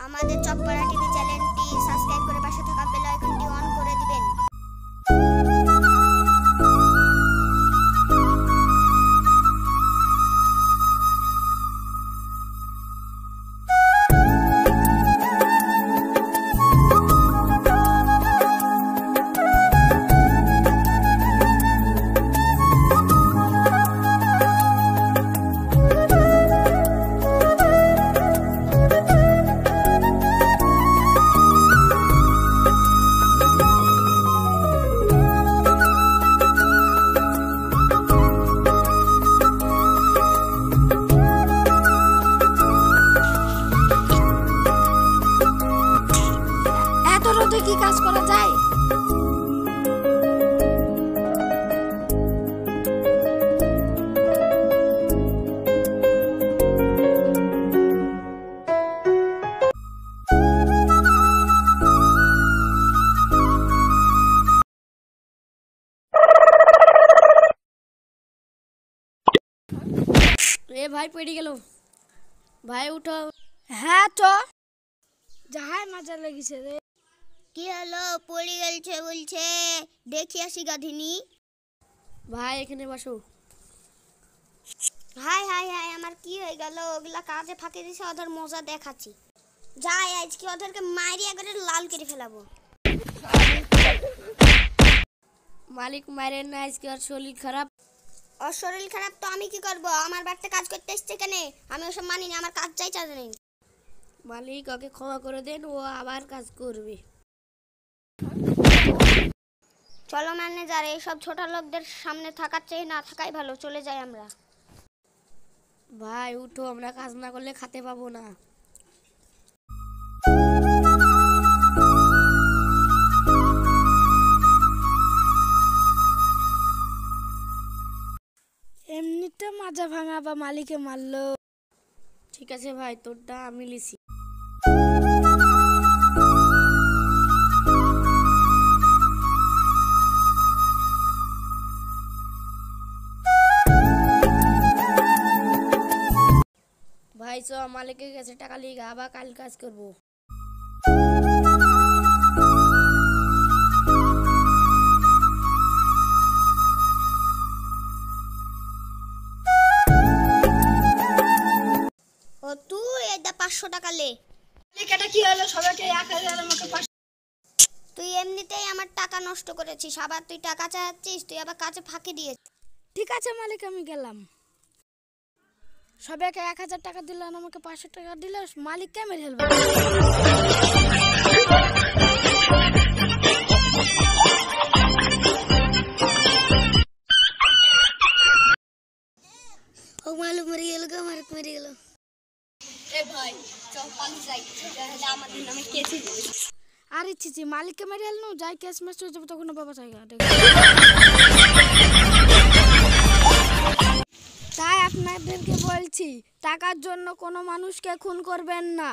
আমাদের চকপাড়া টিভি চ্যানেলটি সাবস্ক্রাইব করে পাশে থাকা বেল আইকনটি অন করে দিবেন। এত রোদে কি কাজ করা যায়? এ ভাই পড়ে গেল, ভাই উঠো। হ্যাঁ তো যাহাই মজা লেগেছে রে। কি হলো, পড়ে গেলছে বলছে, দেখি আসি গাধিনী। ভাই এখানে বসো। হাই হাই হাই, আমার কি হয়ে গেল? ওগুলা কাজে ফাঁকি দিছে, ওদের মজা দেখাচ্ছি। যাই আজকে ওদেরকে মারি একবারে লাল করে ফেলাবো। মালিক মারেন না, আজকে আর শরীর খারাপ। ওর শরীর খারাপ তো আমি কি করব? আমার বাড়িতে কাজ করতে এসছে কেন? আমি ওসব মানি না, আমার কাজ চাই নেই। মালিক ওকে ক্ষমা করে দেন, ও আবার কাজ করবে। চলো ম্যানেজার, এইসব ছোট লোকদের সামনে থাকার চেয়ে না থাকাই ভালো, চলে যাই আমরা। ভাই উঠো, আমরা কাজ না করলে খেতে পাবো না। এমনিতে মাজা ভাঙা বা মালিকে মারলো। ঠিক আছে ভাই, তোরটা আমি লিছি। ভাই চ, মালিকের কাছে টাকা লিগা, আবার কাল কাজ করবো। ও তুই এটা 500 টাকা লে। এটা কি হলো? সবাইকে 1000 আমাকে 500। তুই এমনিতেই আমার টাকা নষ্ট করেছিস, আবার তুই টাকা চাচ্ছিস, তুই আবার কাজে ফাঁকি দিয়েছিস। ঠিক আছে মালিক, আমি গেলাম। সবাইকে 1000 টাকা দিল, আর আমাকে 500 টাকা দিল, মালিক কে মেরে ফেলবে? ও মালিক মরে গেল, মালিক মরে গেল। এ ভাই চল পানি যাই, তাহলে আমাদের নামে কেসে দিবে। আর ইচ্ছি মালিককে মেরে ফেলনু, যাই কেস মেস হয়ে যাবে তখন বাবা চাই। তাই আপনাদেরকে বলছি, টাকার জন্য কোনো মানুষকে খুন করবেন না।